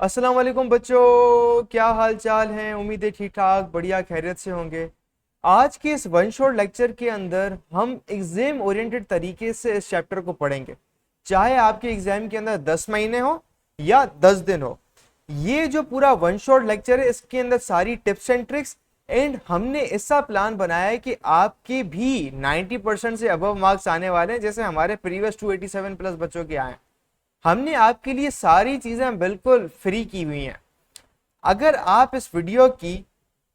अस्सलाम वालेकुम बच्चों, क्या हाल चाल हैं। उम्मीद है ठीक ठाक बढ़िया खैरियत से होंगे। आज के इस वन शॉट लेक्चर के अंदर हम एग्जाम ओरिएंटेड तरीके से इस चैप्टर को पढ़ेंगे। चाहे आपके एग्जाम के अंदर 10 महीने हो या 10 दिन हो, ये जो पूरा वन शॉट लेक्चर है इसके अंदर सारी टिप्स एंड ट्रिक्स एंड हमने ऐसा प्लान बनाया है कि आपके भी 90% से अबव मार्क्स आने वाले हैं, जैसे हमारे प्रीवियस 287 प्लस बच्चों के आए। हमने आपके लिए सारी चीजें बिल्कुल फ्री की हुई हैं। अगर आप इस वीडियो की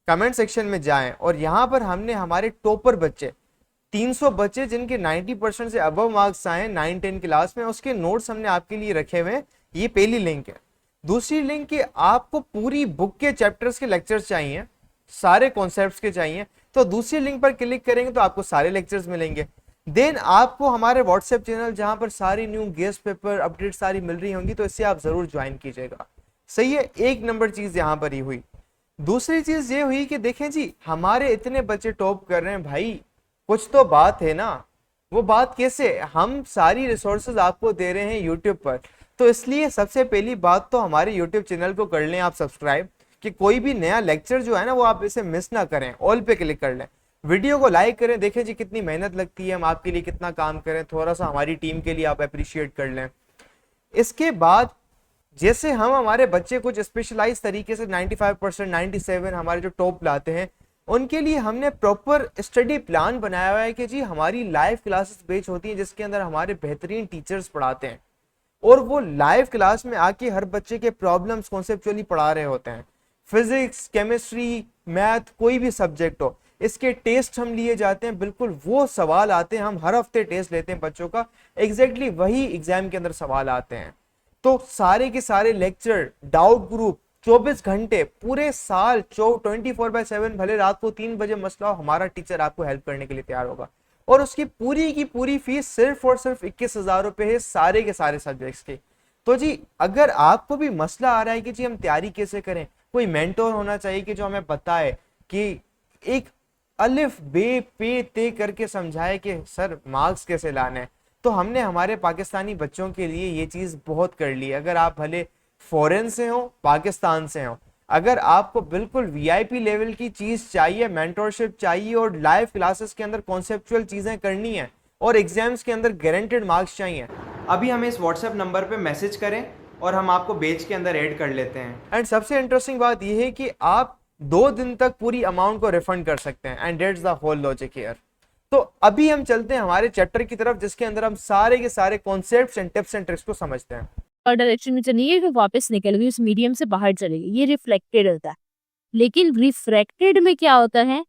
कमेंट सेक्शन में जाएं और यहां पर हमने हमारे टॉपर बच्चे 300 बच्चे जिनके 90% से अबव मार्क्स आए 9-10 क्लास में, उसके नोट्स हमने आपके लिए रखे हुए हैं। ये पहली लिंक है। दूसरी लिंक कि आपको पूरी बुक के चैप्टर्स के लेक्चर्स चाहिए, सारे कॉन्सेप्ट्स के चाहिए, तो दूसरी लिंक पर क्लिक करेंगे तो आपको सारे लेक्चर्स मिलेंगे। देन आपको हमारे व्हाट्सएप चैनल जहां पर सारी न्यू गेस्ट पेपर अपडेट सारी मिल रही होंगी, तो इससे आप जरूर ज्वाइन कीजिएगा। सही है, एक नंबर चीज यहां पर ही हुई। दूसरी चीज ये हुई कि देखें जी, हमारे इतने बच्चे टॉप कर रहे हैं भाई, कुछ तो बात है ना। वो बात कैसे, हम सारी रिसोर्सेज आपको दे रहे हैं यूट्यूब पर, तो इसलिए सबसे पहली बात तो हमारे यूट्यूब चैनल को कर लें आप सब्सक्राइब, कि कोई भी नया लेक्चर जो है ना वो आप इसे मिस ना करें। ऑल पे क्लिक कर लें, वीडियो को लाइक करें, देखें जी कितनी मेहनत लगती है, हम आपके लिए कितना काम करें, थोड़ा सा हमारी टीम के लिए आप अप्रिशिएट कर लें। इसके बाद जैसे हम हमारे बच्चे कुछ स्पेशलाइज तरीके से 95% 97 हमारे जो टॉप लाते हैं, उनके लिए हमने प्रॉपर स्टडी प्लान बनाया हुआ है कि जी हमारी लाइव क्लासेस बेच होती हैं जिसके अंदर हमारे बेहतरीन टीचर्स पढ़ाते हैं और वो लाइव क्लास में आके हर बच्चे के प्रॉब्लम्स कॉन्सेप्चुअली पढ़ा रहे होते हैं। फिजिक्स, केमिस्ट्री, मैथ, कोई भी सब्जेक्ट हो, इसके टेस्ट हम लिए जाते हैं, बिल्कुल वो सवाल आते हैं। हम हर हफ्ते टेस्ट लेते हैं बच्चों का, एग्जैक्टली वही एग्जाम के अंदर सवाल आते हैं। तो सारे के सारे लेक्चर, डाउट ग्रुप, 24 घंटे पूरे साल 24/7, भले रात को 3 बजे मसला हो, हमारा टीचर आपको हेल्प करने के लिए तैयार होगा। और उसकी पूरी की पूरी फीस सिर्फ और सिर्फ 21,000 रुपए है, सारे के सारे सब्जेक्ट्स की। तो जी अगर आपको भी मसला आ रहा है कि जी हम तैयारी कैसे करें, कोई मेंटोर होना चाहिए कि जो हमें बताए कि एक अलिफ बे पे ते करके समझाए कि सर मार्क्स कैसे लाने हैं, तो हमने हमारे पाकिस्तानी बच्चों के लिए ये चीज बहुत कर ली। अगर आप भले फॉरेन से हो, पाकिस्तान से हो, अगर आपको बिल्कुल वीआईपी लेवल की चीज चाहिए, मेंटोरशिप चाहिए और लाइव क्लासेस के अंदर कॉन्सेप्चुअल चीजें करनी है और एग्जाम्स के अंदर गारंटेड मार्क्स चाहिए, अभी हमें इस व्हाट्सएप नंबर पे मैसेज करें और हम आपको बेच के अंदर ऐड कर लेते हैं। एंड सबसे इंटरेस्टिंग बात यह है कि आप 2 दिन तक पूरी अमाउंट को रिफंड कर सकते हैं। And that's the whole logic here. तो अभी हम चलते हैं हमारे चैप्टर की तरफ, जिसके अंदर हम सारे के सारे concepts and tips and tricks को समझते हैं। और डायरेक्शन में चलेगी फिर वापस निकल गई, उस मीडियम से बाहर चलेगी, ये रिफ्लेक्टेड होता है। लेकिन रिफ्रैक्टेड में क्या होता है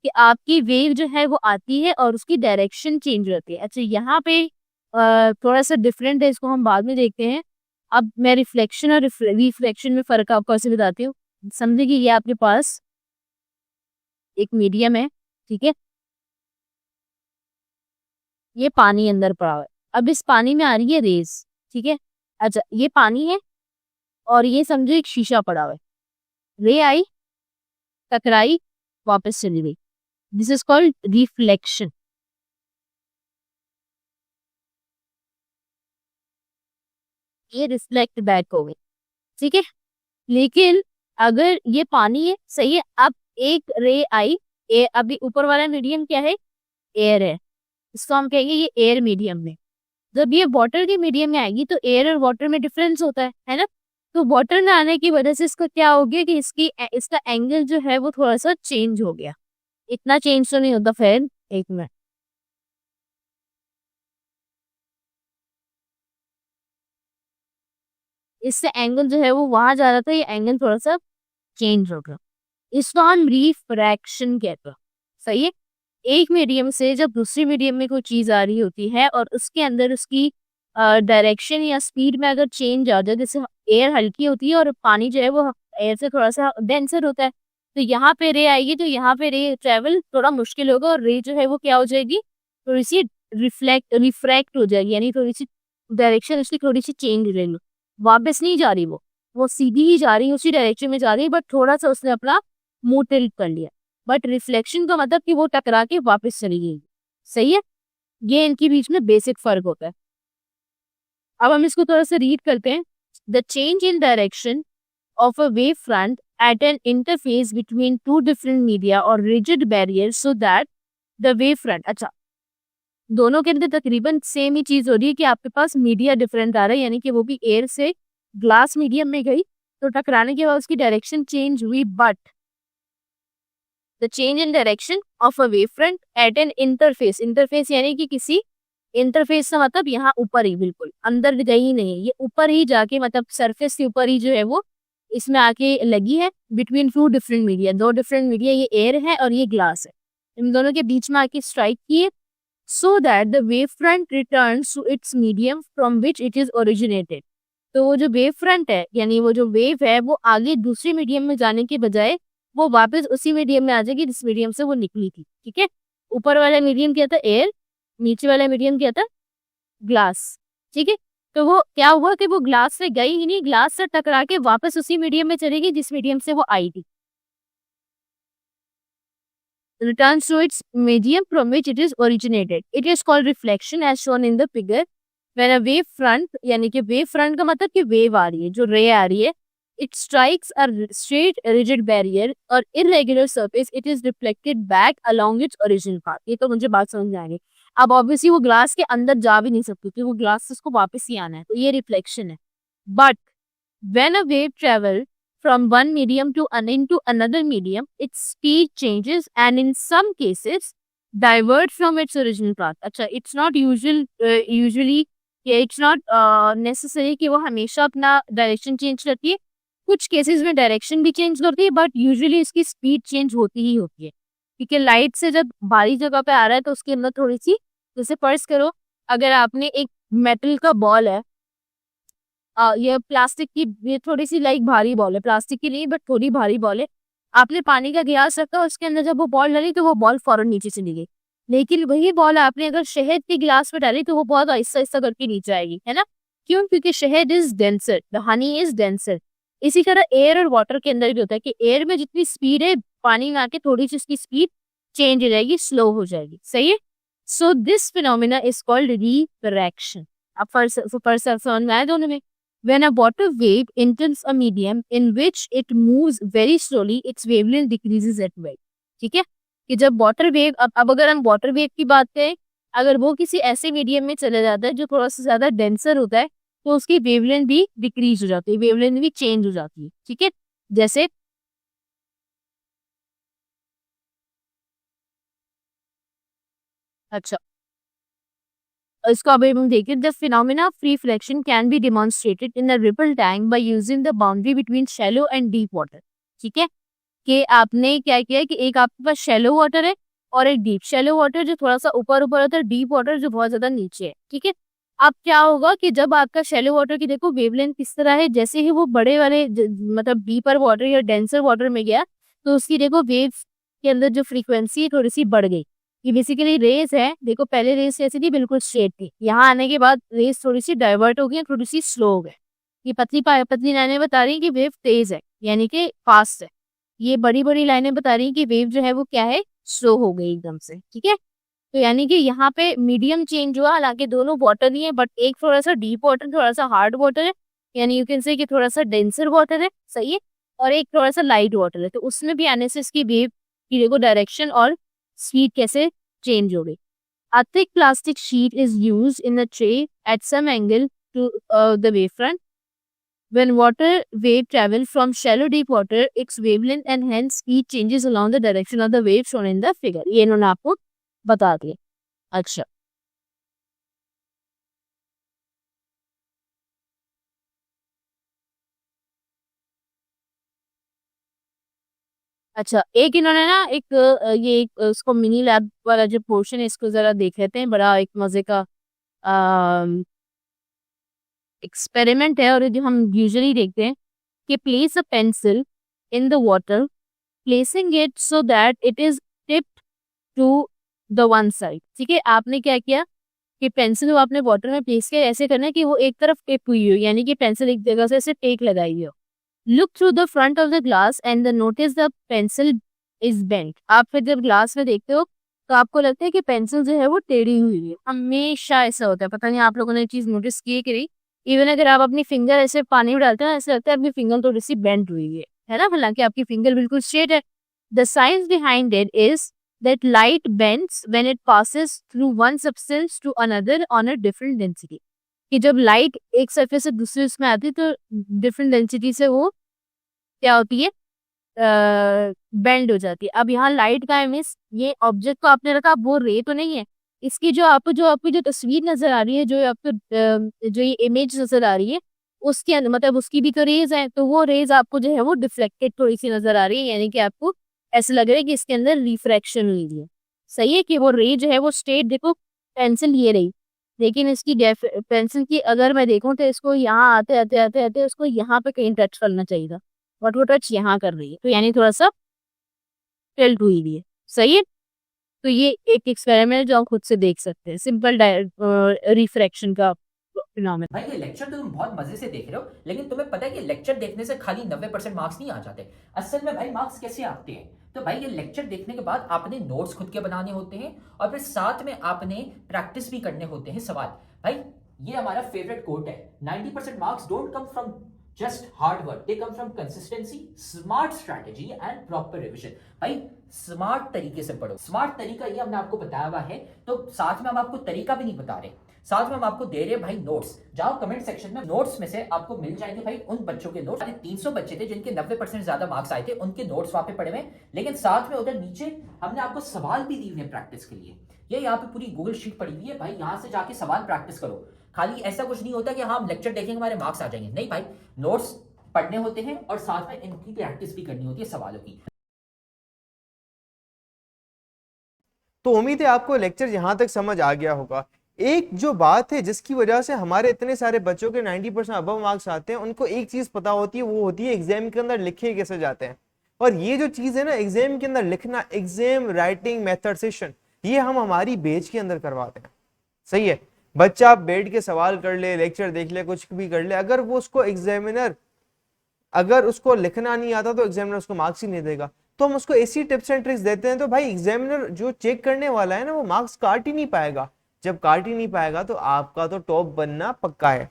कि आपकी वेव जो है वो आती है और उसकी डायरेक्शन चेंज होती है। अच्छा, यहाँ पे थोड़ा सा डिफरेंट है, इसको हम बाद में देखते हैं। अब मैं रिफ्लेक्शन और रिफ्लेक्शन में फर्क आपको ऐसे बताती हूँ। समझे कि ये आपके पास एक मीडियम है, ठीक है, ये पानी अंदर पड़ा हुआ है। अब इस पानी में आ रही है रेज, ठीक है। अच्छा, ये पानी है और ये समझो एक शीशा पड़ा हुआ है। रे आई, टकराई, वापस चली गई। This is called reflection. ये रिफ्लेक्ट बैक हो गई, ठीक है। लेकिन अगर ये पानी है, सही है, अब एक रे आई, अभी ऊपर वाला मीडियम क्या है, एयर है, इसको हम कहेंगे ये एयर मीडियम में। जब ये वाटर के मीडियम में आएगी तो एयर और वाटर में डिफरेंस होता है ना। तो वाटर में आने की वजह से इसका क्या हो गया कि इसका एंगल जो है वो थोड़ा सा चेंज हो गया। इतना चेंज तो नहीं होता, फिर एक मिनट, इससे एंगल जो है वो वहां जा रहा था, ये एंगल थोड़ा सा चेंज हो गया। इसको हम रिफ्रैक्शन कहते हैं, सही है। एक मीडियम से जब दूसरी मीडियम में कोई चीज आ रही होती है और उसके अंदर उसकी डायरेक्शन या स्पीड में अगर चेंज आ जाए, जैसे एयर हल्की होती है और पानी जो है वो एयर से थोड़ा सा डेंसर होता है, तो यहाँ पे रे आएगी, तो यहाँ पे रे ट्रेवल थोड़ा मुश्किल होगा और रे जो है वो क्या हो जाएगी, थोड़ी सी रिफ्रैक्ट हो जाएगी, यानी थोड़ी सी डायरेक्शन उसकी थोड़ी सी चेंज हो जाएगी। वापस नहीं जा रही, वो सीधी ही जा रही है, उसी डायरेक्शन में जा रही है, बट थोड़ा सा उसने अपना मुंह टिल्ट कर लिया। बट रिफ्लेक्शन का मतलब कि वो टकरा के वापस चली गई, सही है। ये इनके बीच में बेसिक फर्क होता है। अब हम इसको थोड़ा सा रीड करते हैं। The change in direction of a wavefront at an interface between two different media or rigid barriers so that the wavefront, अच्छा दोनों के अंदर तकरीबन सेम ही चीज हो रही है कि आपके पास मीडिया डिफरेंट आ रहा है, यानी कि वो भी एयर से ग्लास मीडियम में गई तो टकराने के बाद उसकी डायरेक्शन चेंज हुई, but the change in direction of a wavefront at an interface, interface यानी कि किसी इंटरफेस का मतलब यहाँ ऊपर ही, बिल्कुल अंदर गई नहीं है, ये ऊपर ही जाके मतलब सरफेस के ऊपर ही जो है वो इसमें आके लगी है, बिटवीन टू डिफरेंट मीडिया, दो डिफरेंट मीडिया, ये एयर है और ये ग्लास है, इन दोनों के बीच में आके स्ट्राइक की है, so that the wavefront returns to its medium from which it is originated। तो वो जो वेव फ्रंट है यानी वो जो वेव है वो आगे दूसरी मीडियम में जाने के बजाय वो वापस उसी मीडियम में आ जाएगी जिस मीडियम से वो निकली थी, ठीक है। ऊपर वाला मीडियम क्या था, एयर, नीचे वाला मीडियम क्या था, ग्लास, ठीक है। तो वो क्या हुआ कि वो ग्लास से गई ही नहीं, ग्लास से टकरा के वापस उसी मीडियम में चलेगी जिस मीडियम से वो आई थी। Returns to its medium from which it is originated. It is called reflection as shown in the figure. When a wave front, यानी कि wave front का मतलब कि wave आ रही है, जो ray आ रही है, it strikes a straight rigid barrier or irregular surface, it is reflected back along its original path। ये तो मुझे बात समझ में आ गई। अब ऑब्वियसली वो ग्लास के अंदर जा भी नहीं सकती क्योंकि वो ग्लास से उसको वापस ही आना है, तो ये रिफ्लेक्शन है। But when a wave travel from one medium to into another medium, its speed changes and in some cases divert from its original path। अच्छा, it's not usually it's not necessary कि वो हमेशा अपना direction change करती है, कुछ cases में direction भी चेंज करती है, बट यूजुअली इसकी स्पीड चेंज होती ही होती है, क्योंकि लाइट से जब बाहरी जगह पे आ रहा है तो उसके अंदर थोड़ी सी, जैसे फर्ज करो अगर आपने एक मेटल का बॉल है, ये प्लास्टिक की, ये थोड़ी सी लाइक भारी बॉल है, प्लास्टिक की नहीं बट थोड़ी भारी बॉल है, आपने पानी का गिलास रखा, उसके अंदर जब वो बॉल डाली तो वो बॉल फौरन नीचे चली गई, लेकिन वही बॉल आपने अगर शहद के गिलास में डाली तो वो बहुत आहिस्ता आहिस्ता करके नीचे आएगी, है ना। क्यों? क्योंकि शहद is denser, the honey is denser. इसी तरह एयर और वाटर के अंदर भी होता है कि एयर में जितनी स्पीड है, पानी में आके थोड़ी सी उसकी स्पीड चेंज हो जाएगी, स्लो हो जाएगी, सही है। So this phenomena is called refraction. अब फर्स्ट समझ में आया दोनों में। When a water wave enters a medium in which it moves very slowly, its wavelength decreases at well। ठीक है, कि जब वाटर वेव, अब अगर हम वाटर वेव की बात करें, अगर वो किसी ऐसे मीडियम में चला जाता है जो थोड़ा सा ज्यादा डेंसर होता है तो उसकी वेवलेंथ भी डिक्रीज हो जाती है, वेवलेंथ भी चेंज हो जाती है, ठीक है। जैसे अच्छा, इसको अभी हम देखिए, the phenomena of reflection can be demonstrated in a ripple tank by using the boundary between shallow and deep water. ठीक है, कि आपने क्या किया कि एक आपके पास शैलो वाटर है और एक डीप, शैलो वाटर जो थोड़ा सा ऊपर ऊपर होता है, डीप वाटर जो बहुत ज्यादा नीचे है, ठीक है। अब क्या होगा कि जब आपका शैलो वाटर की देखो वेवलेंथ किस तरह है, जैसे ही वो बड़े वाले मतलब डीपर वाटर या डेंसर वाटर में गया तो उसकी देखो वेव के अंदर जो फ्रीक्वेंसी है थोड़ी सी बढ़ गई। ये बेसिकली रेस है, देखो पहले रेस ऐसी थी बिल्कुल स्ट्रेट थी, यहाँ आने के बाद रेस थोड़ी सी डाइवर्ट हो गई, थोड़ी सी स्लो हो गई। ये पतली लाइनें बता रही है कि वेव तेज है यानी कि फास्ट है, ये बड़ी बड़ी लाइनें बता रही है कि वेव जो है वो क्या है, स्लो हो गई एकदम से, ठीक है। तो यानी कि यहाँ पे मीडियम चेंज हुआ, हालांकि दोनों वाटर ही है बट एक थोड़ा सा डीप वाटर, थोड़ा सा हार्ड वाटर है, यानी यू कैन से कि थोड़ा सा डेंसर वाटर है, सही है, और एक थोड़ा सा लाइट वाटर है, तो उसमें भी आने से इसकी वेव की देखो डायरेक्शन और स्पीड कैसे चेंज हो गई। A thick plastic sheet is used in a tray at some angle to the wavefront. When water wave travel from shallow deep water, its wavelength and hence speed changes along the direction of the wave shown in the figure। ये इन्होंने आपको बता दिया। अच्छा, अच्छा एक इन्होंने ना एक ये एक उसको मिनी लैब वाला जो पोर्शन है इसको जरा देख लेते हैं, बड़ा एक मजे का एक्सपेरिमेंट है और जो हम यूजुअली देखते हैं कि place a pencil in the water, placing it so that it is tipped to the one side. ठीक है, आपने क्या किया कि पेंसिल को आपने वाटर में प्लेस किया, ऐसे करना है कि वो एक तरफ टिप हुई हो, यानी कि पेंसिल एक जगह से ऐसे टेक लगाई हो। Look through the front of the glass and the notice the pencil is bent. आप फिर जब ग्लास में देखते हो तो आपको लगता है कि पेंसिल जो है वो टेढ़ी हुई है, हमेशा ऐसा होता है, पता नहीं आप लोगों ने चीज नोटिस की है कि नहीं, इवन अगर आप अपनी फिंगर ऐसे पानी में डालते हैं ऐसे लगता है आपकी फिंगर थोड़ी सी बेंड हुई है ना, हालांकि आपकी फिंगर बिल्कुल स्ट्रेट है। The science behind it is that light bends when it passes through one substance to another on a different density, कि जब लाइट एक सरफेस से दूसरे उसमें आती है तो डिफरेंट डेंसिटी से वो क्या होती है, बेंड हो जाती है। अब यहाँ लाइट का है मीन्स ये ऑब्जेक्ट को आपने रखा, वो रे तो नहीं है, इसकी जो आपकी जो तस्वीर नजर आ रही है, जो आपको जो ये इमेज नजर आ रही है उसके अंदर मतलब उसकी भी तो रेज है, तो वो रेज आपको जो है वो डिफ्लेक्टेड थोड़ी सी नजर आ रही है, यानी कि आपको ऐसा लग रहा है कि इसके अंदर रिफ्रैक्शन हुई है। सही है कि वो रे जो है वो स्ट्रेट, देखो पेंसिल ये रही, लेकिन इसकी पेंसिल की अगर मैं देखूं तो इसको यहाँ आते आते आते आते उसको यहाँ पे कहीं टच करना चाहिए था, बट वो टच यहाँ कर रही है, तो यानी थोड़ा सा टिल्ट हुई हुई है। सही है, तो ये एक एक्सपेरिमेंट जो आप खुद से देख सकते हैं, सिंपल रिफ्रैक्शन का फिनोमेना। भाई ये लेक्चर तो तुम बहुत मजे से देख रहे हो, लेकिन तुम्हें पता है कि लेक्चर देखने से खाली 90% मार्क्स नहीं आ जाते। असल में भाई मार्क्स कैसे आते हैं, तो भाई ये लेक्चर देखने के बाद आपने नोट्स खुद के बनाने होते हैं और फिर साथ में आपने प्रैक्टिस भी करने होते हैं सवाल। भाई ये हमारा फेवरेट कोट है, 90% marks don't come from just hard work, they come from consistency, smart strategy and proper revision. भाई स्मार्ट तरीके से पढ़ो, स्मार्ट तरीका ये हमने आपको बताया हुआ है, तो साथ में हम आपको तरीका भी नहीं बता रहे, साथ में हम आपको दे रहे हैं भाई नोट्स। जाओ कमेंट सेक्शन में, नोट्स में से आपको मिल जाएंगे भाई उन बच्चों के नोट्स, 300 बच्चे थे जिनके 90% ज्यादा मार्क्स आए थे, उनके नोट्स वहां पे पड़े हुए, लेकिन साथ में उधर नीचे हमने आपको सवाल भी दिए हुए प्रैक्टिस के लिए। ये यहाँ पे पूरी गूगल शीट पड़ी हुई है भाई, यहाँ से जाके सवाल प्रैक्टिस करो। खाली ऐसा कुछ नहीं होता कि हाँ हम लेक्चर देखेंगे हमारे मार्क्स आ जाएंगे, नहीं भाई, नोट्स पढ़ने होते हैं और साथ में इनकी प्रैक्टिस भी करनी होती है सवालों की। तो उम्मीद है आपको लेक्चर यहाँ तक समझ आ गया होगा। एक जो बात है जिसकी वजह से हमारे इतने सारे बच्चों के 90% अबव मार्क्स आते हैं, उनको एक चीज पता होती है, वो होती है एग्जाम के अंदर लिखे कैसे जाते हैं। और ये जो चीज है ना एग्जाम के अंदर लिखना, एग्जाम राइटिंग मेथड सेशन, ये हम हमारी बैच के अंदर करवाते हैं। सही है, बच्चा बैठ के सवाल कर ले, लेक्चर देख ले, कुछ भी कर ले, अगर वो उसको एग्जामिनर अगर उसको लिखना नहीं आता तो एग्जामिनर उसको मार्क्स ही नहीं देगा। तो हम उसको ऐसी टिप्स एंड ट्रिक्स देते हैं, तो भाई एग्जामिनर जो चेक करने वाला है ना वो मार्क्स काट ही नहीं पाएगा। जब काट ही नहीं पाएगा तो आपका तो टॉप बनना पक्का है।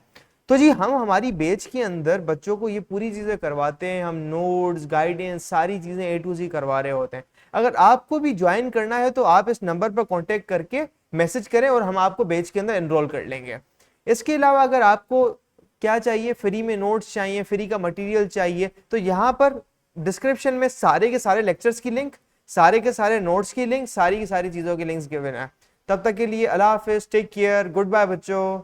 तो जी हम हमारी बैच के अंदर बच्चों को ये पूरी चीजें करवाते हैं, हम नोट्स गाइडेंस सारी चीजें A to Z करवा रहे होते हैं। अगर आपको भी ज्वाइन करना है तो आप इस नंबर पर कॉन्टेक्ट करके मैसेज करें और हम आपको बैच के अंदर एनरोल कर लेंगे। इसके अलावा अगर आपको क्या चाहिए, फ्री में नोट्स चाहिए, फ्री का मटेरियल चाहिए, तो यहाँ पर डिस्क्रिप्शन में सारे के सारे लेक्चर्स की लिंक, सारे के सारे नोट्स की लिंक, सारी की सारी चीज़ों की लिंक्स गिवन है। तब तक के लिए अल्लाह हाफिज, टेक केयर, गुड बाय बच्चों।